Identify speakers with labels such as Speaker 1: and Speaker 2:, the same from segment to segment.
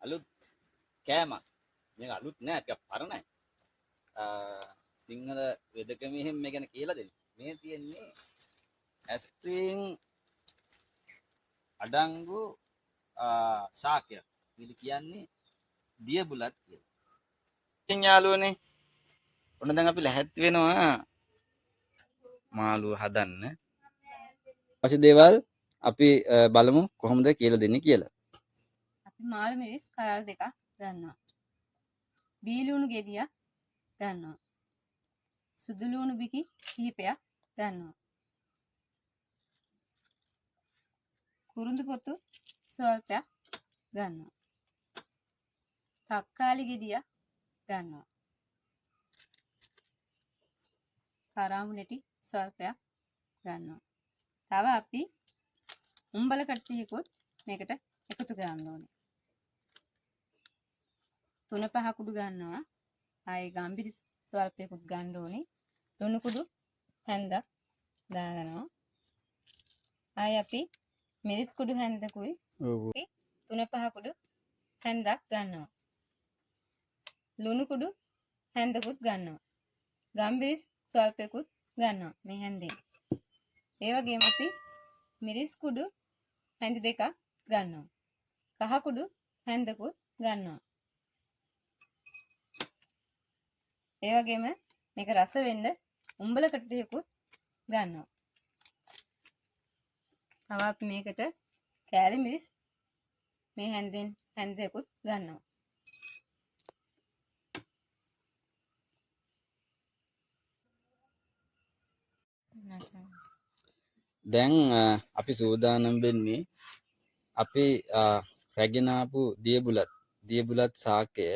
Speaker 1: අලුත් කෑමක්. මේක අලුත් නෑ ටිකක් පරණයි. සිංහල වෙදකම එහෙම මේ ගැන කියලා දෙන්න. මේ තියෙන්නේ ඇස්ප්‍රීන් අඩංගු ශාකයක්. මේක කියන්නේ දිය බුලත් කියලා. ඉතින් යාළුවනේ ඔන්න දැන් අපි ලැහැත්ති වෙනවා මාළුව හදන්න. අවශ්‍ය දේවල් අපි බලමු කොහොමද කියලා දෙන්නේ කියලා.
Speaker 2: අපි මාළු මිරිස් කරල් දෙකක් ගන්නවා. බීලුණු ගෙඩියක් ගන්නවා. සුදු ලුණු බිකි කිහිපයක් ගන්නවා. කුරුඳු පොතු ස්වල්පයක් ගන්නවා. තක්කාලි ගෙඩියක් ගන්නවා. කරාමු නැටි ස්වල්පයක් ගන්නවා. තව අපි උම්බල කට්ටියකුත් මේකට එකතු කරන්න ඕනේ. 3-5 කුඩු ගන්නවා. ආයේ ගම්බිරි ස්වල්පයකුත් ගන්න ඕනේ. ලුණු කුඩු හැන්දක් දාගන්නවා. ආයේ අපි මිරිස් කුඩු හැන්දකුයි 3-5 කුඩු හැන්දක් ගන්නවා. ලුණු කුඩු හැන්දකුත් ගන්නවා. ගම්බිරිස් ස්වල්පයකුත් ගන්නවා මේ හැන්දෙන්. ඒ වගේම අපි මිරිස් කුඩු හැන්දි දෙකක් ගන්නවා. කහ කුඩු හැන්දකුත් ගන්නවා. ඒ වගේම මේක රස වෙන්න උම්බල කට්ටියකුත් ගන්නවා. තව අපි මේකට කෑලි මිරිස් මේ හැන්දෙන් හැන්දකුත් ගන්නවා.
Speaker 1: දැන් අපි සූදානම් වෙන්නේ අපි රැගෙන ආපු දියබුලත් ශාකය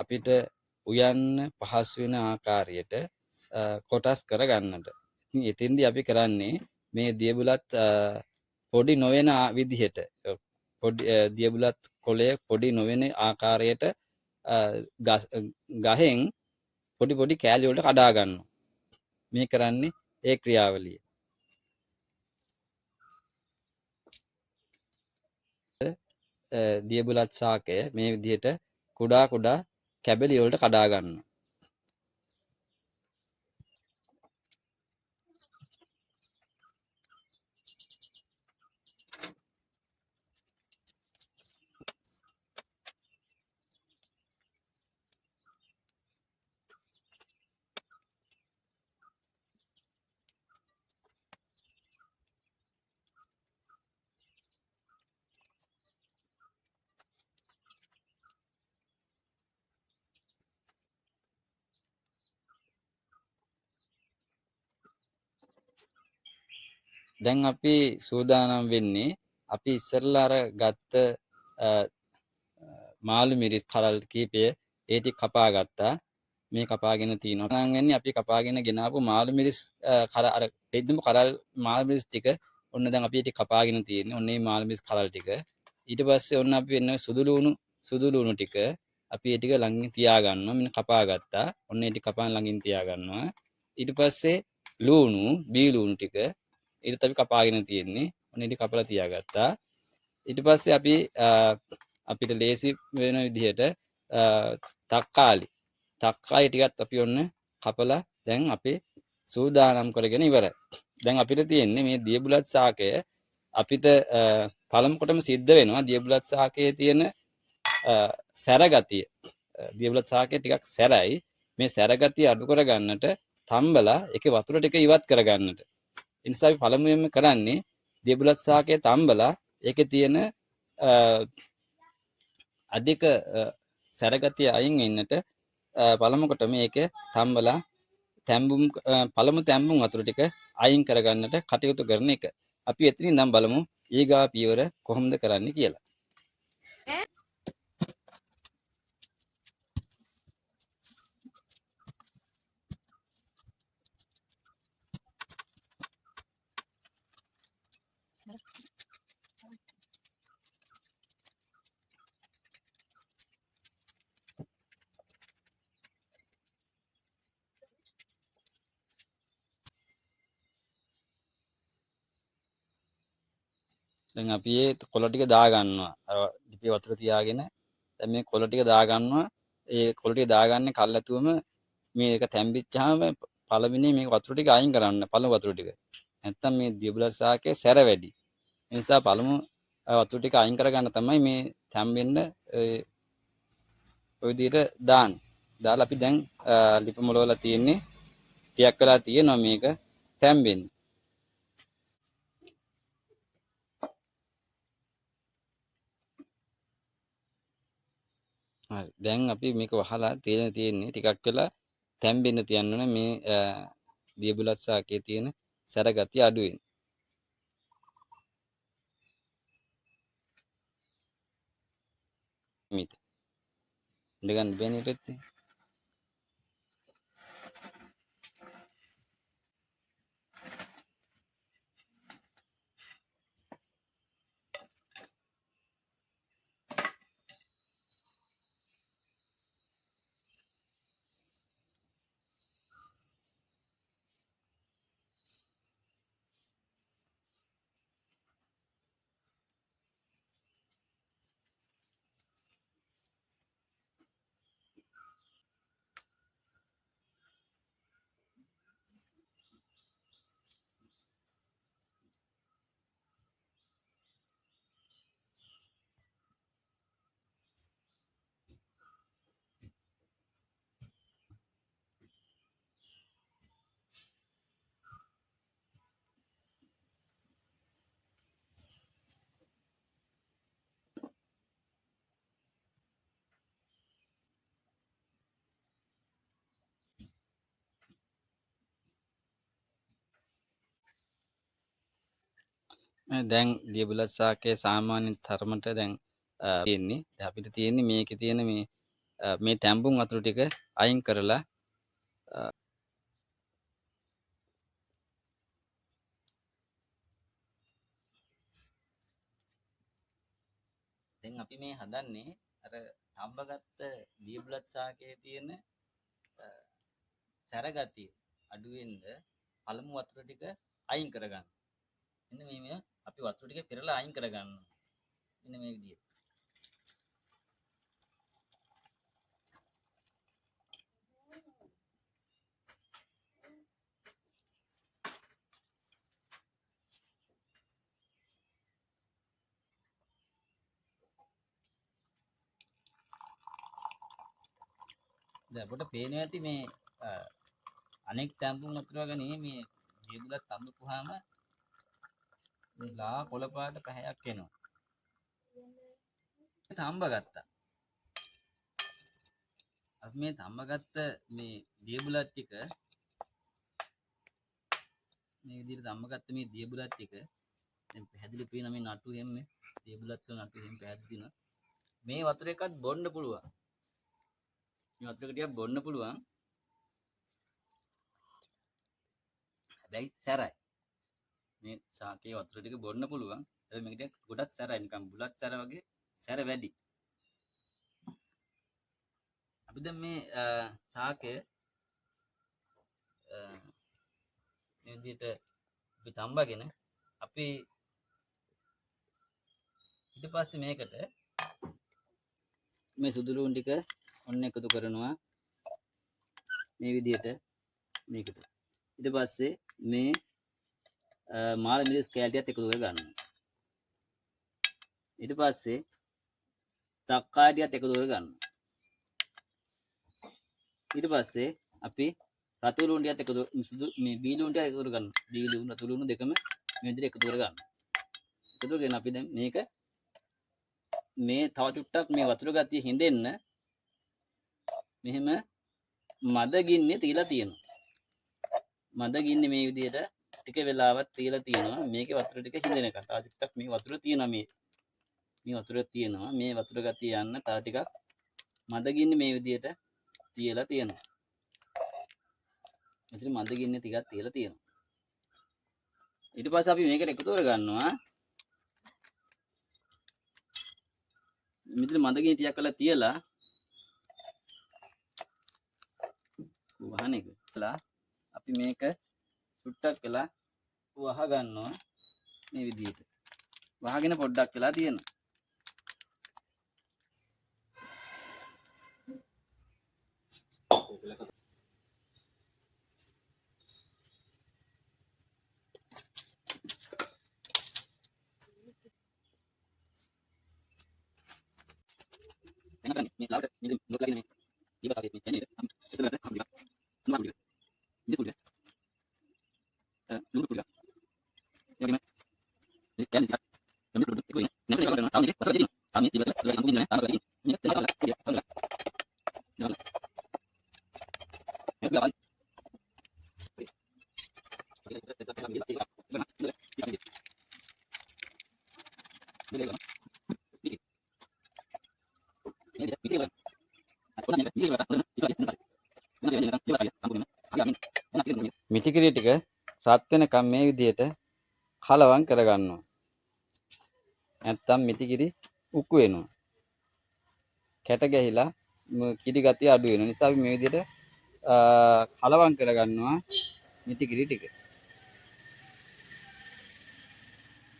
Speaker 1: අපිට උයන්න පහසු වෙන ආකාරයට කොටස් කරගන්නට. ඉතින් එතෙන්දී අපි කරන්නේ මේ දියබුලත් පොඩි නොවන විදිහට පොඩි දියබුලත් කොළය පොඩි නොවන ආකාරයට ගහෙන් පොඩි පොඩි කෑලි වලට කඩා ගන්නවා. මේ කරන්නේ ඒ ක්‍රියාවලිය. දියබුලත් ශාකය මේ විදිහට කුඩා කුඩා කැබලි වලට කඩා ගන්නවා. දැන් අපි සූදානම් වෙන්නේ අපි ඉස්සෙල්ලා අර ගත්ත මාළු මිරිස් කරල් කීපය ඒ ටික කපා ගත්තා. මේ කපාගෙන තිනවා. නම් වෙන්නේ අපි කපාගෙන ගෙනාවු මාළු මිරිස් අර දෙද්දුම කරල් මාළු මිරිස් ටික ඔන්න දැන් අපි ටික කපාගෙන තියෙන්නේ. ඔන්න මේ මාළු මිරිස් කරල් ටික. ඊට පස්සේ ඔන්න අපි වෙන සුදු ලුණු ටික අපි ඒ ටික ළඟින් තියා ගන්නවා. මෙන්න කපා ගත්තා. ඔන්න ඒ ටික කපාන ළඟින් තියා ගන්නවා. ඊට පස්සේ බී ලුණු ටික ඊට අපි කපාගෙන තියෙන්නේ. ඔන්න ඊට කපලා තියාගත්තා. ඊට පස්සේ අපි අපිට ලේසි වෙන විදිහට තක්කාලි ටිකත් අපි ඔන්න කපලා දැන් අපි සූදානම් කරගෙන ඉවරයි. දැන් අපිට තියෙන්නේ මේ දියබුලත් ශාකය අපිට පළමු කොටම සිද්ධ වෙනවා දියබුලත් ශාකයේ තියෙන සැර ගතිය. දියබුලත් ශාකය ටිකක් සැරයි. මේ සැර ගතිය අඩු කරගන්නට තම්බලා ඒකේ වතුර ටික ඉවත් කරගන්නට. ඒ නිසා අපි පළමුවෙන්ම කරන්නේ දියබුලත් ශාකය තම්බලා ඒකේ තියෙන අධික සැරගතිය අයින් වෙන්නට පළමු කොට මේක තම්බලා පළමු තැම්බුම් වතුර ටික අයින් කරගන්නට කටයුතු කරන එක. අපි එතනින් ඉඳන් බලමු ඊගා පියවර කොහොමද කරන්නේ කියලා. දැන් අපි මේ කොළ ටික දා ගන්නවා. අර අපි වතුර තියාගෙන දැන් මේ කොළ ටික දාගන්නවා. ඒ කොළ ටික දාගන්නේ කල්ැතුවම මේක තැම්බිච්චාම පළවෙනි මේ වතුර ටික අයින් කරන්න පළමු වතුර ටික. නැත්තම් මේ දියබුලත් ශාකයේ සැර වැඩි. ඒ නිසා පළමු වතුර ටික අයින් කරගන්න තමයි මේ තැම්බෙන්න ඔය විදිහට දාන්න. දාලා අපි දැන් ලිප මොලවලා තියෙන්නේ ටිකක් වෙලා තියෙනවා මේක තැම්බෙන්න. හරි. දැන් අපි මේක වහලා තියෙන්නේ ටිකක් වෙලා තැම්බෙන්න තියන්න ඕනේ මේ දියබුලත් ශාකයේ තියෙන සැර ගතිය අඩු වෙන. මේක ඉඳගන්න බෑනේ පැත්තේ. දැන් දියබුලත් ශාකයේ සාමාන්‍ය තරමට දැන් තියෙන්නේ. දැන් අපිට තියෙන්නේ මේකේ තියෙන මේ තැඹුම් වතුර ටික අයින් කරලා දැන් අපි මේ හදන්නේ අර තඹගත්ත දියබුලත් ශාකයේ තියෙන සැර ගතිය අඩු වෙන්න පළමු වතුර ටික අයින් කරගන්න. මෙන්න මේ අපි වතුර ටික පෙරලා අයින් කරගන්නවා. මෙන්න මේ විදිහට. දැන් අපිට පේනවා ඇති මේ අනෙක් තැඹුම් වතුර වගේ නෙමෙයි මේ දියබුලත් තඹපුවාම මේ ලා කොළ පාට පැහැයක් එනවා. තඹ ගත්තා. අපි මේ තඹ ගත්ත මේ දියබුලත් ටික මේ විදිහට තඹ ගත්ත මේ දියබුලත් ටික දැන් පැහැදිලි පේන මේ නටු හැම්මේ දියබුලත් වල නටු හැම් පැහැදිලි වෙනවා. මේ වතුර එකත් බොන්න පුළුවන්. මේ වතුර ටිකක් බොන්න පුළුවන්. හැබැයි සැරයි. මේ ශාකයේ වතුර ටික බොන්න පුළුවන්. හැබැයි මේක ටික ගොඩක් සැරයි නිකන් බුලත් සැර වගේ සැර වැඩි. අපි දැන් මේ ශාකය මේ විදිහට අපි තඹගෙන අපි ඊට පස්සේ මේකට මේ සුදු ලුණු ටික ඔන්න එකතු කරනවා මේ විදිහට මේකට. ඊට පස්සේ මේ මාළ මිරිස් කෑල්ටියත් එකතු කර ගන්නවා. ඊට පස්සේ තක්කාලියත් එකතු කර ගන්නවා. ඊට පස්සේ අපි රතු ලුණු ටිකත් එකතු මේ බී ලුණු ටික එකතු කර ගන්නවා. බී ලුණු රතු ලුණු දෙකම මේ විදිහට එකතු කර ගන්නවා. එකතු කරගෙන අපි දැන් මේක මේ තව චුට්ටක් මේ වතුර ගතිය හිඳෙන්න මෙහෙම මද ගින්නේ තියලා තියෙනවා. මද ගින්නේ මේ විදිහට ටික වෙලාවක් තියලා තියෙනවා. මේකේ වතුර ටික හිඳෙනකන්. තව චුට්ටක් මේ වතුර තියෙනවා මේ වතුර තියෙනවා. මේ වතුර ගතිය යන්න තව ටිකක් මද ගින්නේ මේ විදිහට තියලා තියෙනවා. මෙතන මද ගින්නේ ටිකක් තියලා තියෙනවා. ඊට පස්සේ අපි මේකට එකතු කර ගන්නවා. මෙතන මද ගින්නේ ටිකක් කරලා තියලා වහන එක. අපි මේක චුට්ටක් වෙලා වහ ගන්නවා මේ විදිහට. වහගෙන පොඩ්ඩක් වෙලා තියෙනවා. මිටිකිරි ටික රත් වෙනකම් මේ විදිහට කලවම් කරගන්නවා. නැත්තම් මිටිකිරි උක්කු වෙනවා. කැට ගැහිලා කිරි ගතිය අඩු වෙන නිසා අපි මේ විදිහට කලවම් කරගන්නවා මිටිකිරි ටික.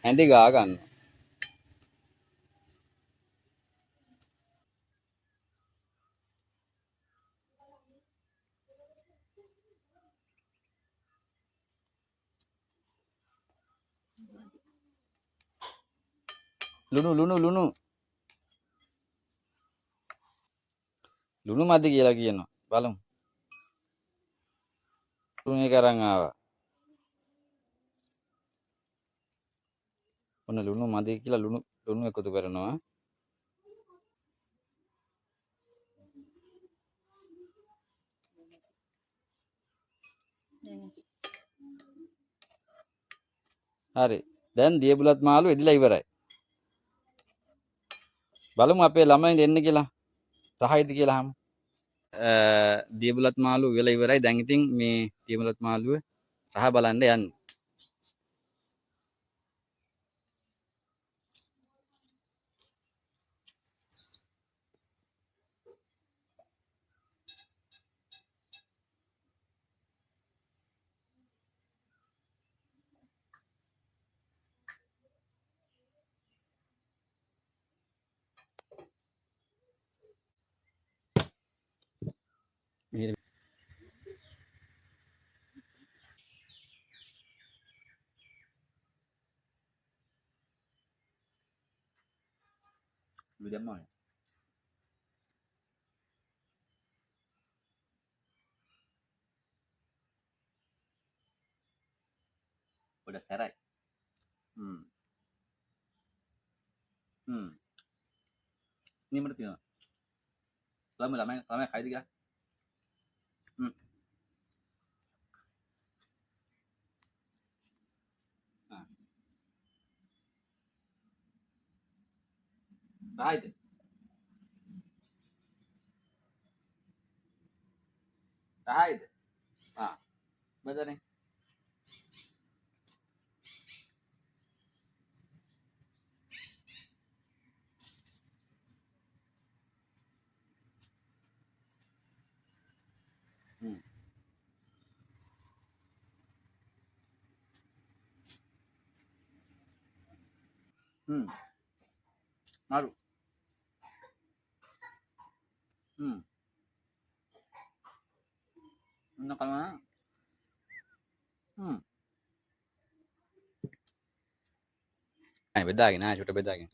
Speaker 1: හැඳි ගා ගන්නවා. ලුණු මදි කියලා කියනවා. බලමු. ලුණු එක අරන් ආවා. ඔන්න ලුණු මදි කියලා ලුණු එකතු කරනවා. හරි. දැන් දියබුලත් මාළු එදිලා ඉවරයි. බලමු අපේ ළමයි දෙන්න කියලා. රහයිද කියලා අහමු. දියබුලත් මාළු වෙලා ඉවරයි. දැන් ඉතින් මේ දියබුලත් මාළුව රහ බලන්න යන්නේ. දැම්මා. පොඩ සැරයි. නියමට තියෙනවා. ළමයි කයිද කියලා. රහයිද? රහයිද? බදනේ. මාරු. ඔන්න කලමනා. බෙදාගෙන චුට බෙදාගෙන.